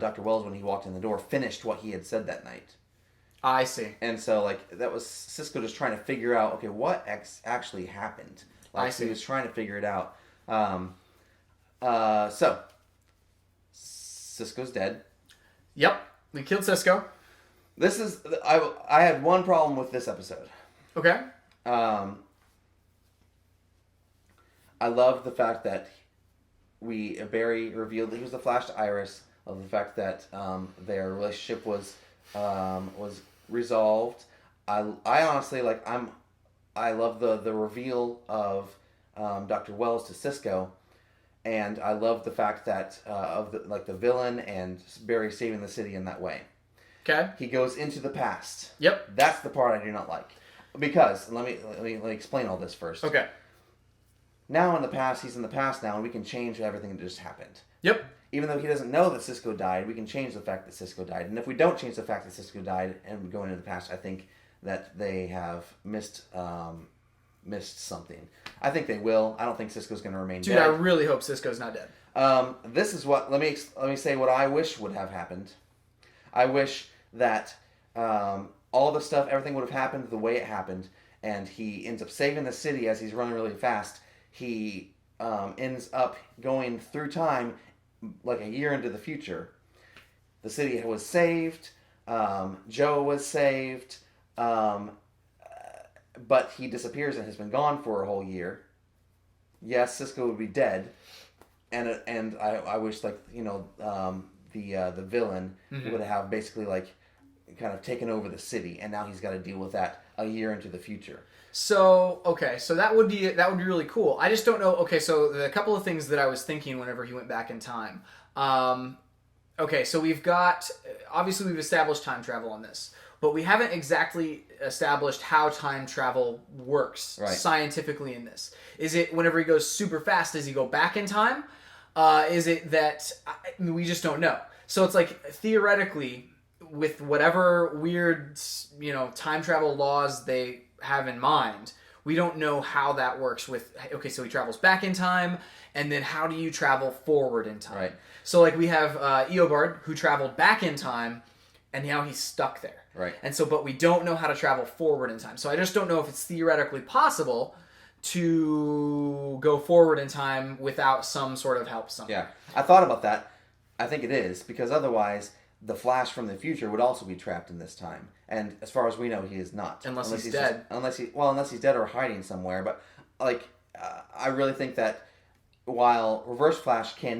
Dr. Wells, when he walked in the door, finished what he had said that night. I see. And so, like, that was Cisco just trying to figure out, okay, what actually happened. Like, I see. he was trying to figure it out. So, Cisco's dead. Yep, we killed Cisco. This is I had one problem with this episode. Okay. I love the fact that Barry revealed that he was the Flash to Iris. I love the fact that their relationship was resolved. I honestly I love the reveal of Dr. Wells to Cisco, and I love the fact that of the villain and Barry saving the city in that way. Okay. He goes into the past. Yep. That's the part I do not like, because let me explain all this first. Okay. Now in the past, he's in the past now, and we can change everything that just happened. Yep. Even though he doesn't know that Cisco died, we can change the fact that Cisco died. And if we don't change the fact that Cisco died and we go into the past, I think that they have missed something. I think they will. I don't think Cisco's going to remain Dude, dead. I really hope Cisco's not dead. This is what let me say what I wish would have happened. I wish that all the stuff, everything would have happened the way it happened, and he ends up saving the city as he's running really fast. He ends up going through time like a year into the future. The city was saved. Joe was saved. But he disappears and has been gone for a whole year. Yes, Cisco would be dead. And I wish, like, the villain would have basically, like, kind of taken over the city, and now he's got to deal with that a year into the future. So, okay, so that would be really cool. I just don't know. Okay, so the couple of things that I was thinking whenever he went back in time. Okay, so we've established time travel on this, but we haven't exactly established how time travel works scientifically in this. Is it whenever he goes super fast, does he go back in time? Is it that we just don't know? So it's like, theoretically, with whatever weird, time travel laws they have in mind, we don't know how that works with, okay, so he travels back in time, and then how do you travel forward in time? Right. So, like, we have Eobard, who traveled back in time, and now he's stuck there. Right. And so, but we don't know how to travel forward in time. So I just don't know if it's theoretically possible to go forward in time without some sort of help somewhere. Yeah. I thought about that. I think it is, because otherwise the Flash from the future would also be trapped in this time. And as far as we know, he is not. Unless he's dead. Unless he's dead or hiding somewhere. But, I really think that while Reverse Flash he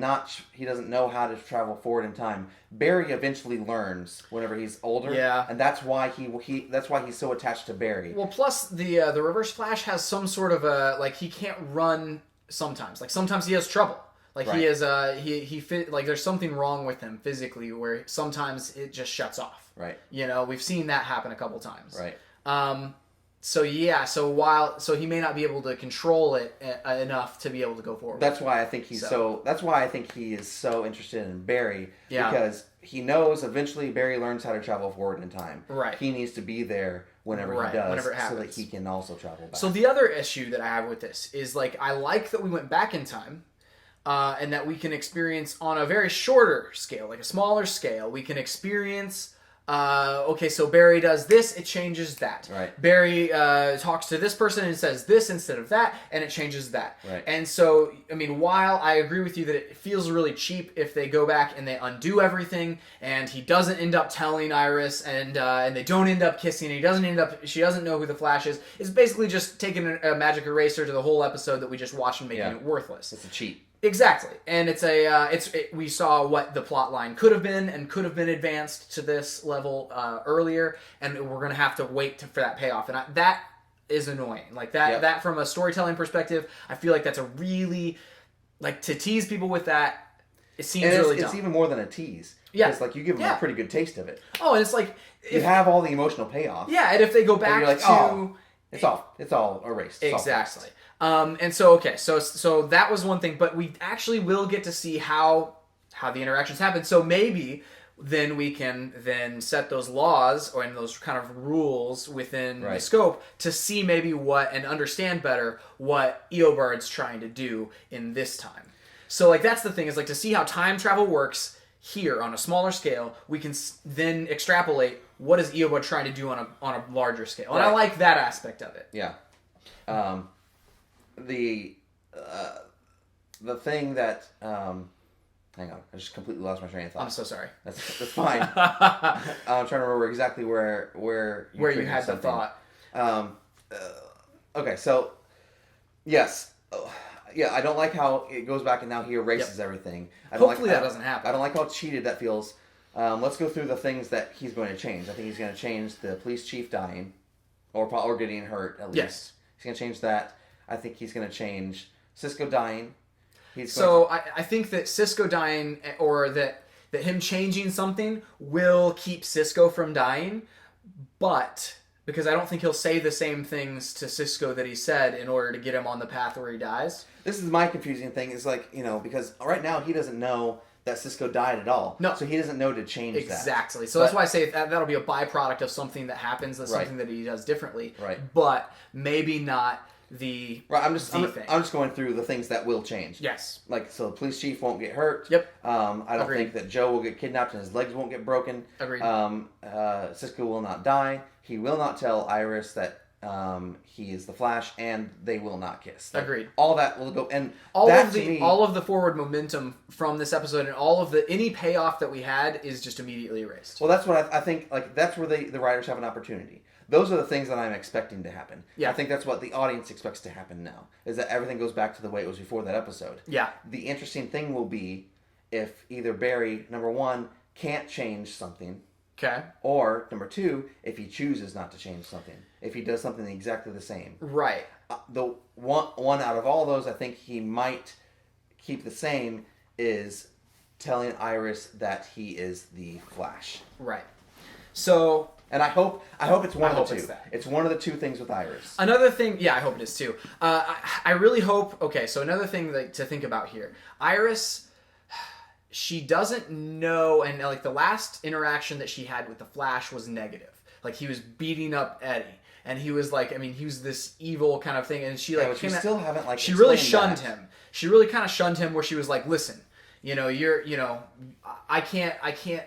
doesn't know how to travel forward in time, Barry eventually learns whenever he's older. Yeah. And that's why that's why he's so attached to Barry. Well, plus the Reverse Flash has some sort of he can't run sometimes. Like, sometimes he has trouble. Like, right. he is like, there's something wrong with him physically where sometimes it just shuts off. Right. We've seen that happen a couple times. Right. So he may not be able to control it enough to be able to go forward. That's why I think that's why I think he is so interested in Barry. Yeah. Because he knows eventually Barry learns how to travel forward in time. Right. He needs to be there whenever he does, whenever it happens, so that he can also travel back. So the other issue that I have with this is, like, I like that we went back in time, and that we can experience on a very shorter scale, like a smaller scale. We can experience. Okay, so Barry does this, it changes that. Right. Barry talks to this person and says this instead of that, and it changes that. Right. And so, I mean, while I agree with you that it feels really cheap if they go back and they undo everything, and he doesn't end up telling Iris, and they don't end up kissing, and she doesn't know who the Flash is, it's basically just taking a magic eraser to the whole episode that we just watched and making it worthless. It's a cheat. Exactly, and we saw what the plot line could have been advanced to this level earlier, and we're gonna have to wait for that payoff, and that is annoying. Like that, that from a storytelling perspective, I feel like that's a really, like, to tease people with that. It seems really dumb. It's even more than a tease. Yeah, it's like you give them a pretty good taste of it. Oh, and it's like you have all the emotional payoff. Yeah, and if they go back it's all erased. Exactly. And so that was one thing, but we actually will get to see how the interactions happen. So maybe then we can then set those laws and those kind of rules within the scope to see maybe and understand better what Eobard's trying to do in this time. So, like, that's the thing, is, like, to see how time travel works here on a smaller scale, we can then extrapolate what is Eobard trying to do on a larger scale. And I like that aspect of it. Yeah. The thing that hang on, I just completely lost my train of thought. I'm so sorry. That's fine. I'm trying to remember exactly where you had the thought. Okay, so yes, yeah, I don't like how it goes back and now he erases everything. Hopefully that doesn't happen. I don't like how cheated that feels. Let's go through the things that he's going to change. I think he's going to change the police chief dying, or getting hurt at least. Yes. He's going to change that. I think he's going to change Cisco dying. I think that Cisco dying, or that him changing something will keep Cisco from dying, but because I don't think he'll say the same things to Cisco that he said in order to get him on the path where he dies. This is my confusing thing. Is like, because right now he doesn't know that Cisco died at all. No. So he doesn't know to change that. Exactly. So that's why I say that'll be a byproduct of something that happens. That's something that he does differently. Right. But maybe not the right. I'm thing. just going through the things that will change. Yes. Like, so the police chief won't get hurt. Yep. I don't think that Joe will get kidnapped and his legs won't get broken. Agreed. Cisco will not die. He will not tell Iris that he is the Flash, and they will not kiss. Like, agreed. All that will go, and all that, of the to me, all of the forward momentum from this episode and all of the any payoff that we had is just immediately erased. Well, that's what I think. Like, that's where the writers have an opportunity. Those are the things that I'm expecting to happen. Yeah. I think that's what the audience expects to happen now, is that everything goes back to the way it was before that episode. Yeah. The interesting thing will be if either Barry, number one, can't change something. Okay. Or, number two, if he chooses not to change something. If he does something exactly the same. Right. The one out of all those I think he might keep the same is telling Iris that he is the Flash. Right. So... And I hope it's one of the two. It's one of the two things with Iris. Another thing, yeah, I hope it is too. I really hope. Okay, so another thing to think about here, Iris, she doesn't know, and like the last interaction that she had with the Flash was negative. Like he was beating up Eddie, and he was like, I mean, he was this evil kind of thing, and she like but you still haven't like. She really shunned him. She really kind of shunned him, where she was like, listen, I can't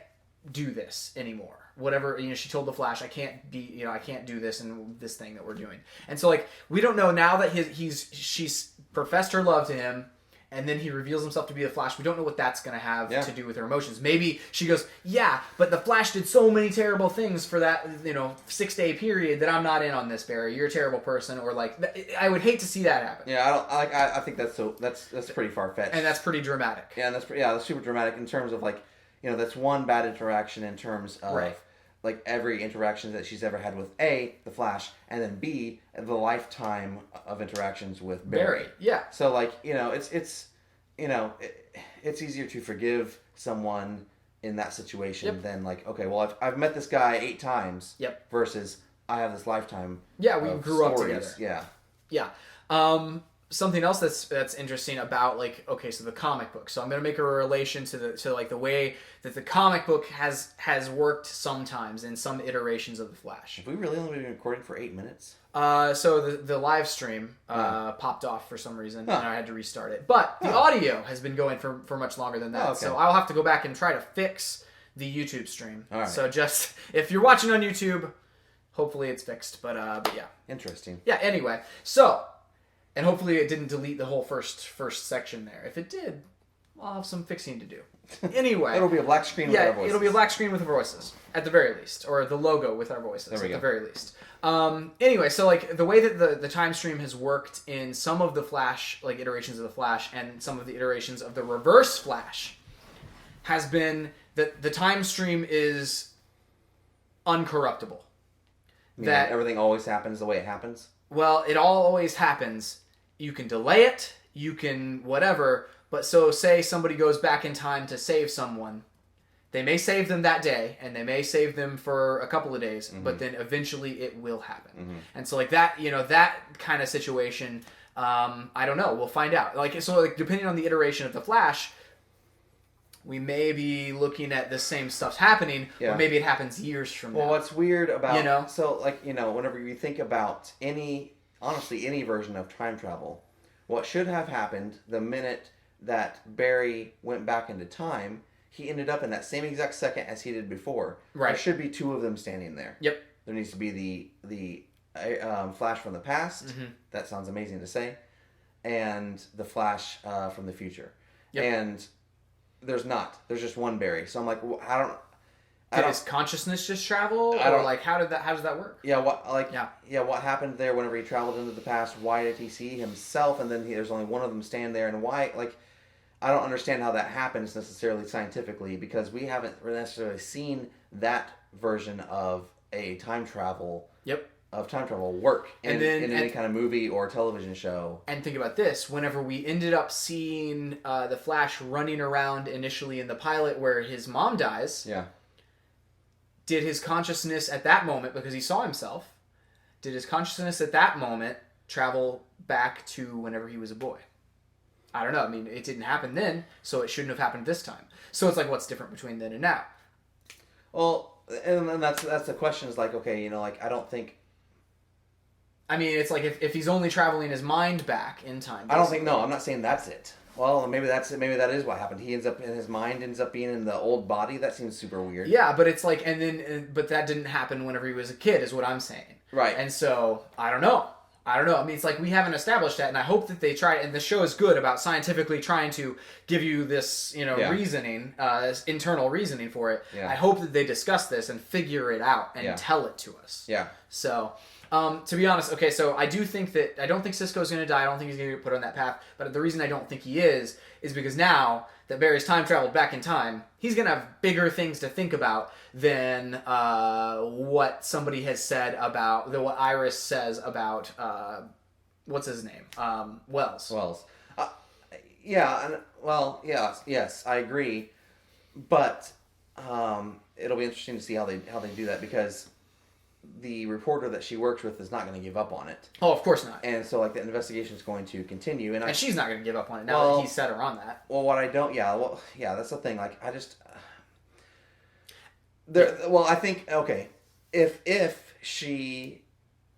do this anymore. Whatever, she told the Flash, I can't do this and this thing that we're doing. And so, like, we don't know now that she's professed her love to him, and then he reveals himself to be the Flash. We don't know what that's going to have to do with her emotions. Maybe she goes, yeah, but the Flash did so many terrible things for that, 6-day period that I'm not in on this, Barry. You're a terrible person, or like, I would hate to see that happen. Yeah, I think that's pretty far fetched, and that's pretty dramatic. Yeah, and that's super dramatic in terms of like, that's one bad interaction in terms of. Like every interaction that she's ever had with A, the Flash, and then B, the lifetime of interactions with Barry. Yeah. So like, it's easier to forgive someone in that situation than like, okay, well I've met this guy 8 times. Yep. Versus I have this lifetime. Yeah, we grew up stories. together. Yeah. Yeah. Something else that's interesting about so the comic book. So I'm gonna make a relation to the way that the comic book has worked sometimes in some iterations of the Flash. Have we really only been recording for 8 minutes? So the live stream popped off for some reason, and I had to restart it. But the audio has been going for much longer than that. So I'll have to go back and try to fix the YouTube stream. All right. So just if you're watching on YouTube, hopefully it's fixed. But yeah. Interesting. Yeah. Anyway, so. And hopefully it didn't delete the whole first section there. If it did, I'll have some fixing to do. Anyway. It'll be a black screen with our voices. It'll be a black screen with our voices, at the very least. Or the logo with our voices, at the very least. Anyway, so like the way that the time stream has worked in some of the Flash, like iterations of the Flash, and some of the iterations of the Reverse Flash, has been that the time stream is uncorruptible. That everything always happens the way it happens? Well, it always happens. You can delay it, you can whatever, but so say somebody goes back in time to save someone, they may save them that day, and they may save them for a couple of days, but then eventually it will happen. And so like that, that kind of situation, I don't know, we'll find out. Depending on the iteration of the Flash, we may be looking at the same stuff's happening, or maybe it happens years from now. Well, what's weird about... So, whenever you think about any version of time travel, what should have happened the minute that Barry went back into time, he ended up in that same exact second as he did before. Right. There should be two of them standing there. Yep. There needs to be the Flash from the past. Mm-hmm. That sounds amazing to say. And the Flash from the future. Yep. And there's not. There's just one Barry. So I'm like, well, Did his consciousness just travel, or like how does that work? Yeah, what happened there whenever he traveled into the past? Why did he see himself, and then there's only one of them stand there, and why? Like, I don't understand how that happens necessarily scientifically, because we haven't necessarily seen that version of a time travel. Yep. Of time travel work in any kind of movie or television show. And think about this: whenever we ended up seeing the Flash running around initially in the pilot, where his mom dies. Yeah. Did his consciousness at that moment, because he saw himself, did his consciousness at that moment travel back to whenever he was a boy? I don't know. I mean, it didn't happen then, so it shouldn't have happened this time. So it's like, what's different between then and now? Well, and then that's the question is like, okay, you know, like, I don't think... I mean, it's like if he's only traveling his mind back in time. Basically. I don't think, no, I'm not saying that's it. Well, maybe that's it. Maybe that is what happened. His mind ends up being in the old body. That seems super weird. Yeah, but it's like, but that didn't happen whenever he was a kid, is what I'm saying. Right. And so, I don't know. I mean, it's like we haven't established that, and I hope that they try, and the show is good about scientifically trying to give you this, reasoning, this internal reasoning for it. Yeah. I hope that they discuss this and figure it out and tell it to us. Yeah. So, to be honest, okay, so I don't think Cisco's going to die. I don't think he's going to get put on that path. But the reason I don't think he is because now that Barry's time traveled back in time, he's going to have bigger things to think about than what somebody has said about, than what Iris says about, what's his name? Wells. Yes, I agree. But it'll be interesting to see how they do that, because the reporter that she works with is not going to give up on it. Oh, of course not. And so, like, the investigation is going to continue. And she's not going to give up on it now that he set her on that. Well, what I don't... that's the thing. Like, I just... I think, okay, if she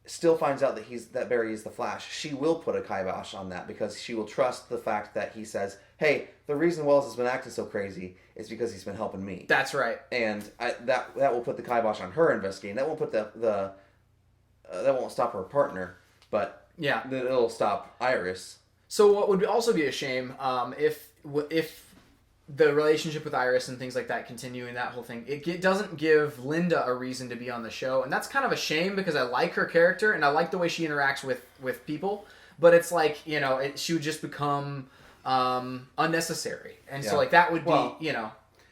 still finds out that Barry is the Flash, she will put a kibosh on that, because she will trust the fact that he says, hey, the reason Wells has been acting so crazy is because he's been helping me. That's right. And that will put the kibosh on her investigating. That won't put that won't stop her partner, but yeah, it'll stop Iris. So what would also be a shame if the relationship with Iris and things like that continue and that whole thing, it doesn't give Linda a reason to be on the show, and that's kind of a shame, because I like her character and I like the way she interacts with people, but it's like, she would just become unnecessary, and so like that would be, I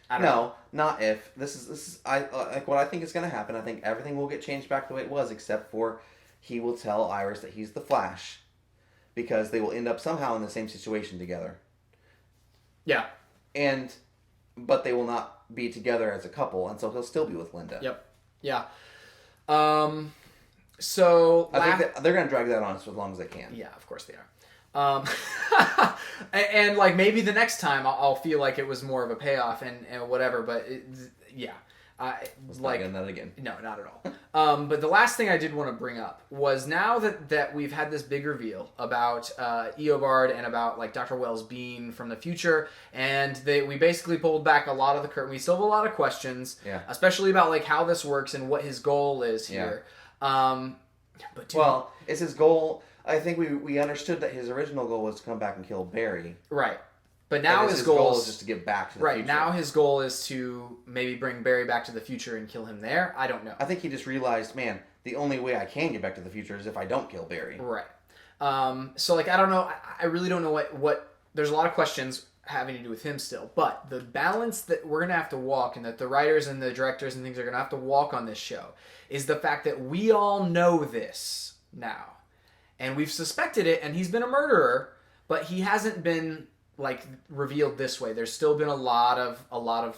don't know. Not if. This is like what I think is going to happen. I think everything will get changed back the way it was, except for he will tell Iris that he's the Flash, because they will end up somehow in the same situation together. Yeah. But they will not be together as a couple, and so he'll still be with Linda. Yep. Yeah. So I think they're going to drag that on for as long as they can. Yeah, of course they are. And like maybe the next time I'll feel like it was more of a payoff and whatever, but yeah. Let's not get into that again. No, not at all. But the last thing I did want to bring up was, now that we've had this big reveal about Eobard and about like Dr. Wells being from the future, and we basically pulled back a lot of the curtain. We still have a lot of questions, especially about like how this works and what his goal is here. But is his goal? I think we understood that his original goal was to come back and kill Barry. Right. But now his goal is just to get back to the future. Right, now his goal is to maybe bring Barry back to the future and kill him there. I don't know. I think he just realized, man, the only way I can get back to the future is if I don't kill Barry. Right. So, like, I don't know. I really don't know what... There's a lot of questions having to do with him still. But the balance that we're going to have to walk, and that the writers and the directors and things are going to have to walk on this show, is the fact that we all know this now. And we've suspected it, and he's been a murderer, but he hasn't been... like revealed this way. There's still been a lot of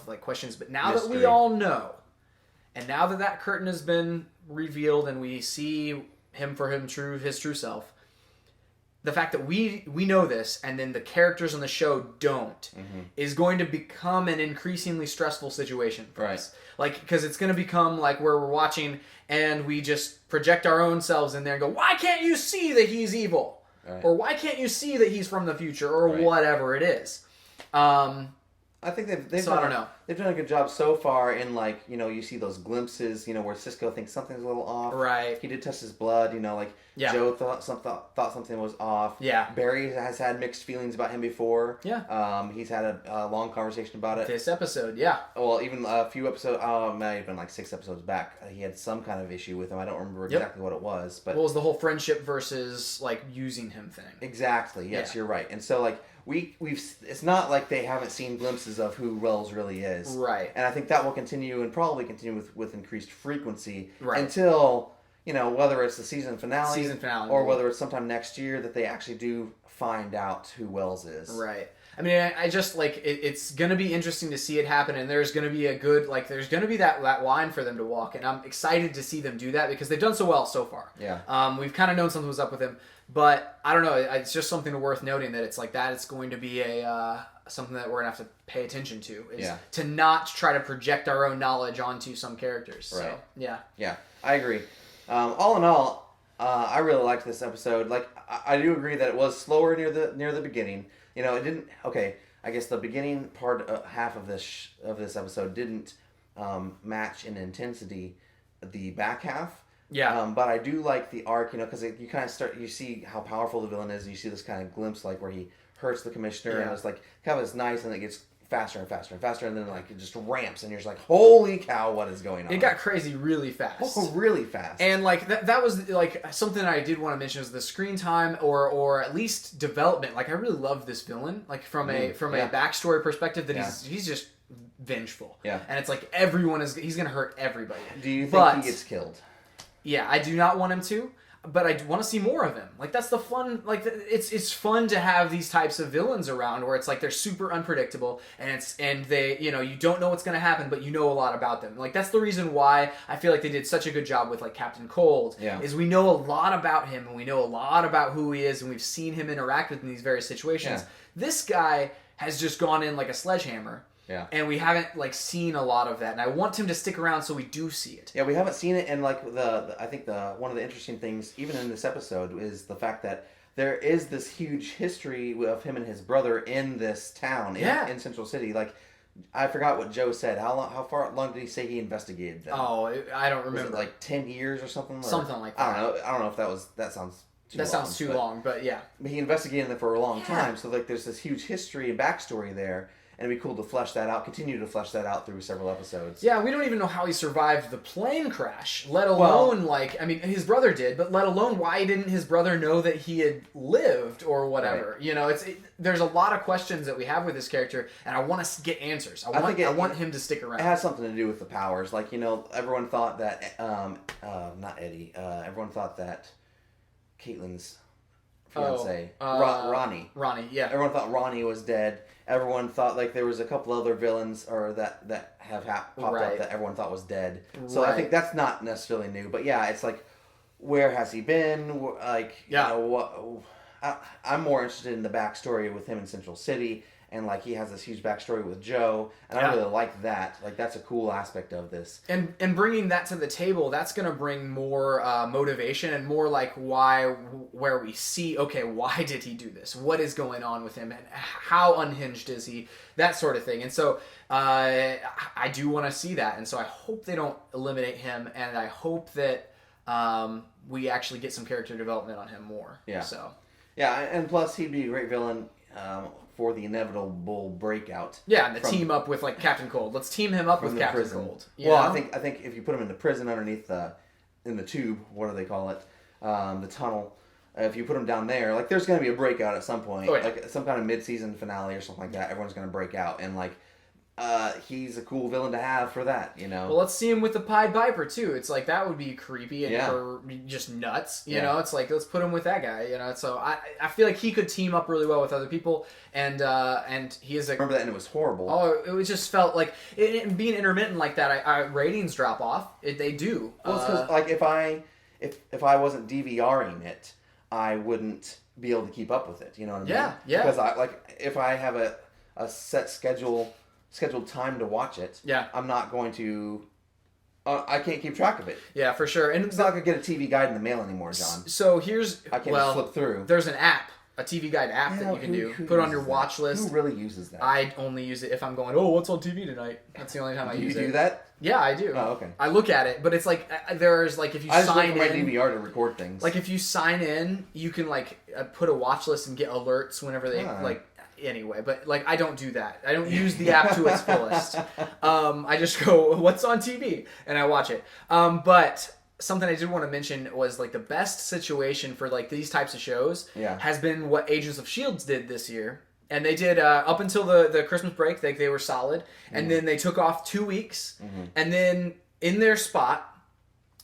like questions, but now that we all know, and now that curtain has been revealed and we see him for his true self, the fact that we know this, and then the characters on the show don't, is going to become an increasingly stressful situation for us. Like, because it's going to become like where we're watching and we just project our own selves in there and go, why can't you see that he's evil? Right. Or why can't you see that he's from the future, or whatever it is? I think they've So I done don't know. they've done a good job so far in like you see those glimpses where Cisco thinks something's a little off. Right. He did test his blood. Like Yeah. Joe thought something was off. Yeah. Barry has had mixed feelings about him before. Yeah. He's had a long conversation about it. This episode, yeah. Well, even a few episodes, might have been like 6 episodes back. He had some kind of issue with him. I don't remember exactly what it was, but what was the whole friendship versus like using him thing? Exactly. Yes, you're right. And so like we've it's not like they haven't seen glimpses of who Wells really is. Right. And I think that will continue and probably continue with increased frequency Right. until whether it's the season finale or yeah. whether it's sometime next year that they actually do find out who Wells is. Right. I mean, I just like it's gonna be interesting to see it happen, and there's gonna be a good there's gonna be that line for them to walk, and I'm excited to see them do that because they've done so well so far. Yeah. We've kind of known something was up with him, but I don't know. It's just something worth noting that it's like that. It's going to be a something that we're gonna have to pay attention to. Is to not try to project our own knowledge onto some characters. Right. So yeah. Yeah, I agree. All in all, I really liked this episode. Like, I do agree that it was slower near the beginning. It didn't. Okay, I guess the beginning part, half of this episode didn't match in intensity the back half. Yeah. But I do like the arc, because you kind of you see how powerful the villain is, and you see this kind of glimpse, like where he hurts the commissioner, and it's like kind of nice, and it gets faster and faster and faster, and then like it just ramps, and you're just like, holy cow, what is going on? It got crazy really fast. Oh, really fast. And like that was like something I did want to mention was the screen time or at least development. Like I really love this villain, like from a backstory perspective that he's just vengeful. Yeah. And it's like he's gonna hurt everybody. Do you think he gets killed? Yeah, I do not want him to. But I want to see more of him. Like that's the fun. Like it's fun to have these types of villains around where it's like they're super unpredictable and they you don't know what's going to happen, but you know a lot about them. Like that's the reason why I feel like they did such a good job with like Captain Cold. Yeah. Is we know a lot about him and we know a lot about who he is and we've seen him interact with in these various situations. Yeah. This guy has just gone in like a sledgehammer. Yeah. And we haven't seen a lot of that, and I want him to stick around so we do see it. Yeah, we haven't seen it, and like I think one of the interesting things, even in this episode, is the fact that there is this huge history of him and his brother in this town in Central City. Like, I forgot what Joe said. How long did he say he investigated them? Oh, I don't remember. Was it like 10 years or something? Something like that. I don't know if that sounds. Sounds too long, but yeah. But he investigated them for a long time, so like there's this huge history and backstory there. And it'd be cool to flesh that out, continue to flesh that out through several episodes. Yeah, we don't even know how he survived the plane crash, let alone, his brother did, but let alone why didn't his brother know that he had lived or whatever. Right. There's a lot of questions that we have with this character, and I want to get answers. I want him to stick around. It has something to do with the powers. Like, everyone thought that, not Eddie, everyone thought that Caitlin's fiance, Ronnie. Ronnie, yeah. Everyone thought Ronnie was dead. Everyone thought like there was a couple other villains or that have popped up that everyone thought was dead. So I think that's not necessarily new. But yeah, it's like, where has he been? Like, I'm more interested in the backstory with him in Central City. And like he has this huge backstory with Joe, and I really like that. Like that's a cool aspect of this. And bringing that to the table, that's going to bring more motivation and more like where we see, okay, why did he do this? What is going on with him? And how unhinged is he? That sort of thing. And so I do want to see that. And so I hope they don't eliminate him, and I hope that we actually get some character development on him more. Yeah. So. Yeah, and plus he'd be a great villain. For the inevitable breakout. Yeah, and team up with like Captain Cold. Let's team him up with Captain Cold. I think if you put him in the prison underneath in the tube, what do they call it? The tunnel. If you put him down there, like there's going to be a breakout at some point, like some kind of mid-season finale or something like that. Everyone's going to break out, and like he's a cool villain to have for that, Well, let's see him with the Pied Piper too. It's like that would be creepy and just nuts. You know, it's like let's put him with that guy. So I feel like he could team up really well with other people, and he is. Remember that, and it was horrible. Oh, it just felt like being intermittent like that. Ratings drop off. They do. Well, it's because like if I wasn't DVRing it, I wouldn't be able to keep up with it. You know what I mean? Yeah. Because if I have a set scheduled time to watch it, I'm not going to. I can't keep track of it. Yeah, for sure. And it's not gonna get a TV guide in the mail anymore, John. So I can't just flip through. There's an app a TV Guide app that you can do. Who Put on your uses watch that? list. Who really uses that? I only use it if I'm going, oh, what's on TV tonight? That's the only time I use it. Do you do that? Yeah, I do. Oh, okay. I look at it, but it's like there's like if you I just sign look for my in, DVR to record things. like if you sign in, you can like put a watch list and get alerts whenever they like. Anyway, but like I don't do that. I don't use the app to its fullest. I just go, what's on TV, and I watch it. But something I did want to mention was like the best situation for like these types of shows has been what Agents of Shields did this year. And they did up until the Christmas break, they were solid, and then they took off 2 weeks, and then in their spot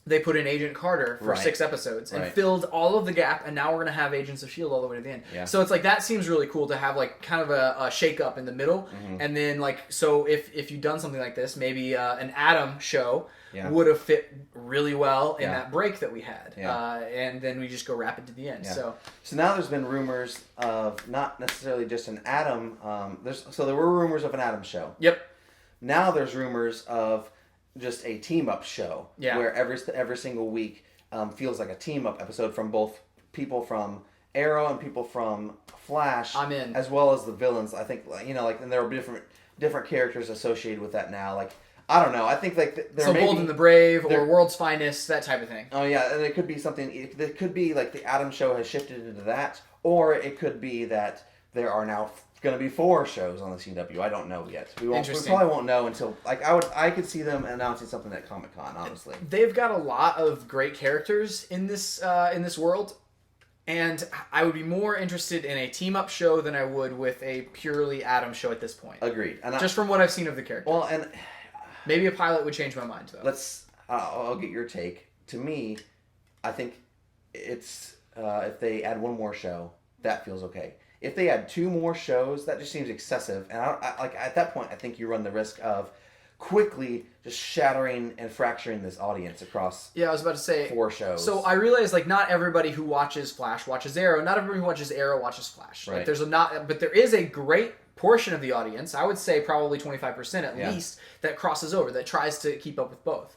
they put in Agent Carter for 6 episodes and filled all of the gap, and now we're going to have Agents of S.H.I.E.L.D. all the way to the end. Yeah. So it's like, that seems really cool to have like kind of a shake-up in the middle. And then like, so if you've done something like this, maybe an Adam show would have fit really well in that break that we had. And then we just go rapid to the end. So now there's been rumors of not necessarily just an Adam, there were rumors of an Adam show. Yep. Now there's rumors of just a team-up show where every single week feels like a team-up episode from both people from Arrow and people from Flash. I'm in. As well as the villains. I think, and there are different characters associated with that now. Like, I don't know. I think like so Bold and the Brave or World's Finest, that type of thing. Oh yeah, and it could be something. It could be like the Adam show has shifted into that, or it could be that there are now going to be 4 shows on the CW. I don't know yet. We probably won't know until I could see them announcing something at Comic-Con, honestly. They've got a lot of great characters in this world, and I would be more interested in a team-up show than I would with a purely Adam show at this point. Agreed. And just from what I've seen of the characters. Well, and maybe a pilot would change my mind though. I'll get your take. To me, I think it's if they add 1 more show, that feels okay. If they add 2 more shows, that just seems excessive. And at that point, I think you run the risk of quickly just shattering and fracturing this audience across. Yeah, I was about to say 4 shows. So I realize like not everybody who watches Flash watches Arrow. Not everybody who watches Arrow watches Flash. Right. Like, but there is a great portion of the audience. I would say probably 25% at least that crosses over, that tries to keep up with both.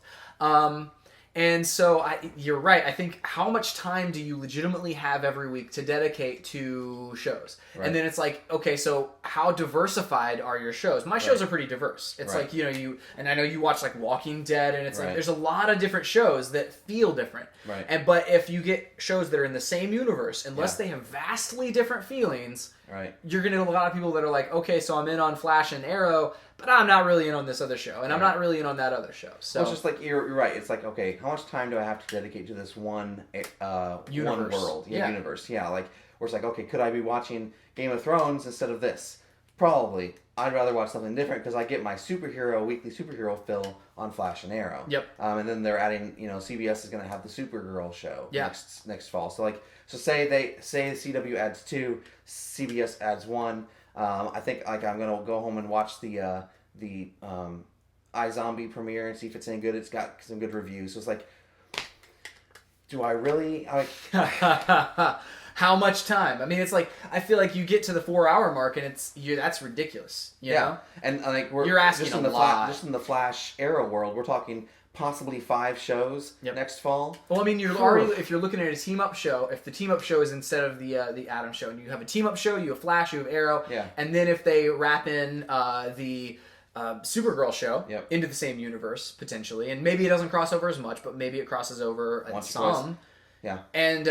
And so you're right. I think how much time do you legitimately have every week to dedicate to shows? Right. And then it's like, okay, so how diversified are your shows? My shows are pretty diverse. It's like, and I know you watch like Walking Dead, and it's like there's a lot of different shows that feel different. Right. But if you get shows that are in the same universe, unless they have vastly different feelings, you're going to get a lot of people that are like, okay, so I'm in on Flash and Arrow, but I'm not really in on this other show, and I'm not really in on that other show. So it's just like you're right. It's like, okay, how much time do I have to dedicate to this one world, universe? Yeah, like where it's like, okay, could I be watching Game of Thrones instead of this? Probably. I'd rather watch something different because I get my weekly superhero fill on Flash and Arrow. Yep. And then they're adding, CBS is going to have the Supergirl show next fall. So say the CW adds 2, CBS adds 1. I think I'm gonna go home and watch the iZombie premiere and see if it's any good. It's got some good reviews. So it's like, do I really? How much time? I mean, it's like I feel like you get to the 4-hour mark and that's ridiculous. You know? And like you're asking just in a lot. Just in the Flash Arrow world, we're talking possibly 5 shows next fall. Well, I mean, if you're looking at a team-up show, if the team-up show is instead of the Adam show, and you have a team-up show, you have Flash, you have Arrow, and then if they wrap in the Supergirl show into the same universe, potentially, and maybe it doesn't cross over as much, but maybe it crosses over some. Yeah. And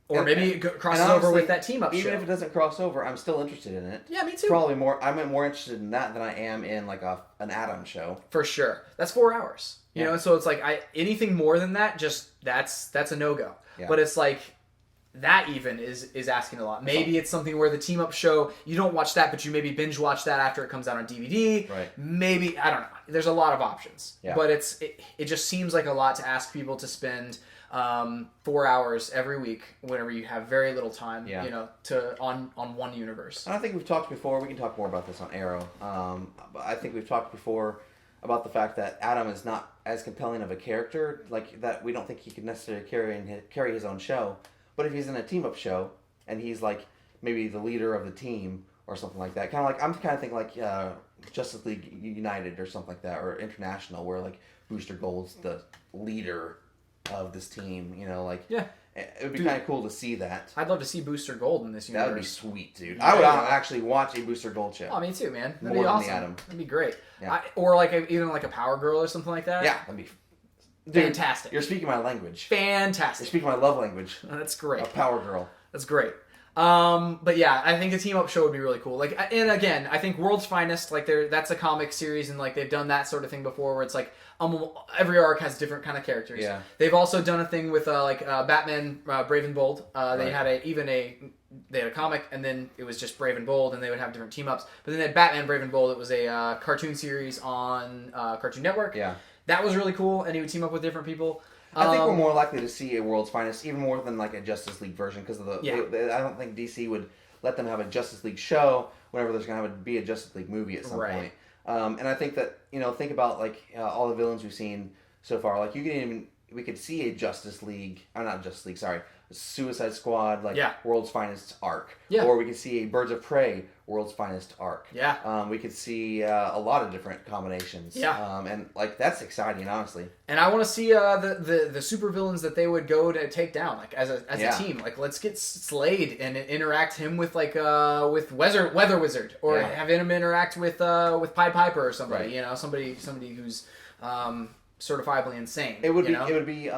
maybe it crosses honestly, over with that team-up show. Even if it doesn't cross over, I'm still interested in it. Yeah, me too. Probably more. I'm more interested in that than I am in like an Adam show. For sure. That's 4 hours. You know, so it's like anything more than that, just that's a no-go. Yeah. But it's like that even is asking a lot. Maybe it's something where the team-up show, you don't watch that, but you maybe binge watch that after it comes out on DVD. Right. Maybe, I don't know. There's a lot of options. Yeah. But it just seems like a lot to ask people to spend 4 hours every week whenever you have very little time, on one universe. And I think we've talked before. We can talk more about this on Arrow. But I think we've talked before about the fact that Adam is not as compelling of a character, like that. We don't think he could necessarily carry his own show. But if he's in a team-up show and he's like maybe the leader of the team or something like that, I'm kind of thinking like Justice League United or something like that, or International, where like Booster Gold's the leader of this team, It would be Dude. kind of cool to see that. I'd love to see Booster Gold in this universe. That would be sweet, dude. Yeah. I would actually watch a Booster Gold show. Oh, me too, man. That'd More be than awesome. the Atom. That'd be great. Yeah. Or like even like a Power Girl or something like that. Yeah, that'd be dude, fantastic. You're speaking my language. Fantastic. You're speaking my love language. That's great. A Power Girl. That's great. But yeah, I think a team up show would be really cool. Like, and again, I think World's Finest, like that's a comic series, and like they've done that sort of thing before, where it's like every arc has different kind of characters. Yeah. They've also done a thing with Batman, Brave and Bold. They Right. had a comic, and then it was just Brave and Bold, and they would have different team ups. But then they had Batman, Brave and Bold. It was a cartoon series on Cartoon Network. Yeah. That was really cool, and he would team up with different people. I think we're more likely to see a World's Finest, even more than like a Justice League version, because of the. Yeah. I don't think DC would let them have a Justice League show whenever there's going to be a Justice League movie at some Right. point. And I think that think about like all the villains we've seen so far. Like we could see a Justice League, or not Justice League, sorry, Suicide Squad, like Yeah. World's Finest arc. Yeah. Or we could see a Birds of Prey World's Finest arc. Yeah. We could see a lot of different combinations. Yeah. And like that's exciting, honestly. And I want to see the super villains that they would go to take down, like as Yeah. a team. Like let's get Slade and interact him with with Weather Wizard, or Yeah. have him interact with Pied Piper or somebody. Right. You know, somebody who's certifiably insane. It would you be. know? It would be.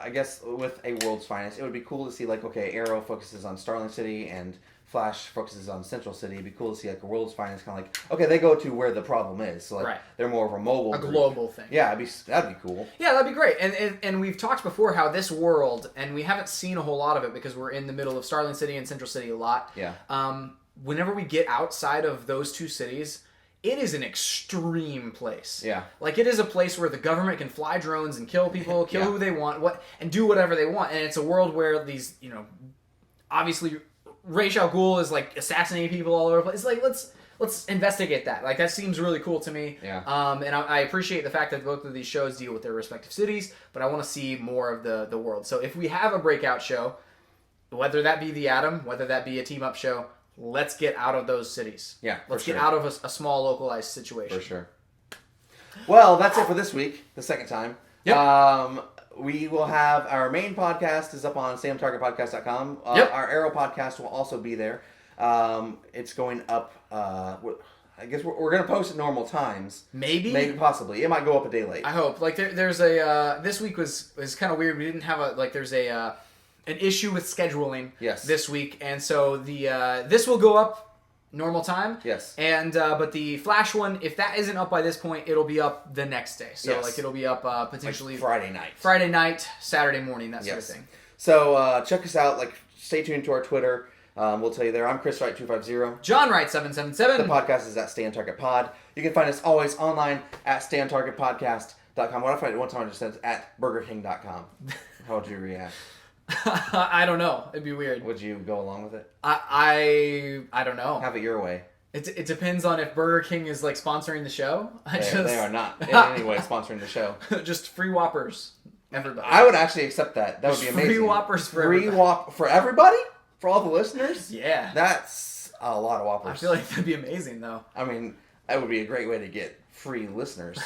I guess with a World's Finest, it would be cool to see like Arrow focuses on Starling City and Flash focuses on Central City. It'd be cool to see like a World's Finest kind of like they go to where the problem is, so like Right. they're more of a mobile, a group. global thing. Yeah, that'd be cool. Yeah, that'd be great. And we've talked before how this world, and we haven't seen a whole lot of it because we're in the middle of Starling City and Central City a lot. Yeah. Whenever we get outside of those two cities, it is an extreme place. Yeah. Like it is a place where the government can fly drones and kill people, kill Yeah. who they want, and do whatever they want. And it's a world where these, obviously Ra's al Ghul is like assassinating people all over the place. It's like let's investigate that. Like that seems really cool to me. Yeah. And I appreciate the fact that both of these shows deal with their respective cities, but I want to see more of the world. So if we have a breakout show, whether that be the Atom, whether that be a team up show, let's get out of those cities. Yeah, let's for get sure. out of a small localized situation. For sure. Well, that's it for this week. The second time. Yep. We will have our main podcast is up on SamTargetPodcast.com. Yep. Our Arrow podcast will also be there. It's going up. I guess we're going to post at normal times. Maybe possibly. It might go up a day late. I hope. Like there's a this week was kind of weird. We didn't have there's an issue with scheduling. Yes. This week, and so this will go up normal time. Yes. And but the Flash one, if that isn't up by this point, it'll be up the next day. So Yes. like it'll be up potentially like Friday night, Saturday morning, that sort of Yes. thing. So check us out. Like, stay tuned to our Twitter. We'll tell you there. I'm Chris Wright 250. John Wright 777. The podcast is at Stay on Target Pod. You can find us always online at StayOnTargetPodcast.com. What if I one time I just said at BurgerKing.com? How would you react? I don't know. It'd be weird. Would you go along with it? I don't know. Have it your way. It depends on if Burger King is like sponsoring the show. They are not in any way sponsoring the show. Just free Whoppers, everybody. I would actually accept that. That would be Just amazing. free Whoppers for free everybody. for everybody? For all the listeners? Yeah. That's a lot of Whoppers. I feel like that'd be amazing though. I mean, that would be a great way to get free listeners.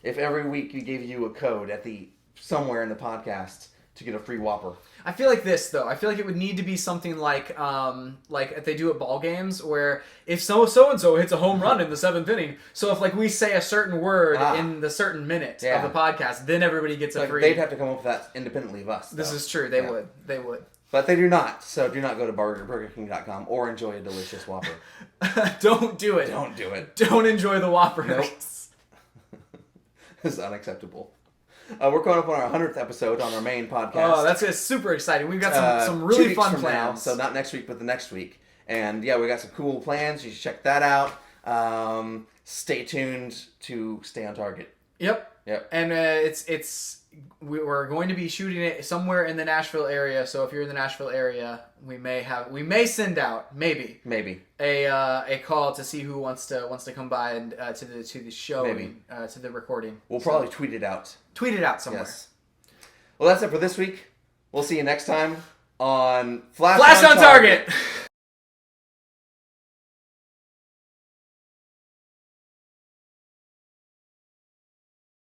If every week we gave you a code at somewhere in the podcast to get a free Whopper. I feel like this though. I feel like it would need to be something like if they do at ball games, where if so and so hits a home run in the seventh inning, so if like we say a certain word in the certain minute of the podcast, then everybody gets a free. They'd have to come up with that independently of us. This is true. They would. They would. But they do not. So do not go to BurgerKing.com or enjoy a delicious Whopper. Don't do it. Don't do it. Don't enjoy the Whopper. Nope. This is unacceptable. We're going up on our 100th episode on our main podcast. Oh, that's super exciting. We've got some 2 really weeks fun from now, plans. so not next week, but the next week. And yeah, we got some cool plans. You should check that out. Stay tuned to Stay on Target. Yep. And we're going to be shooting it somewhere in the Nashville area. So if you're in the Nashville area, we may send out maybe a call to see who wants to come by and to the show, to the recording. We'll probably tweet it out. Tweet it out somewhere. Yes. Well, that's it for this week. We'll see you next time on Flash on Target.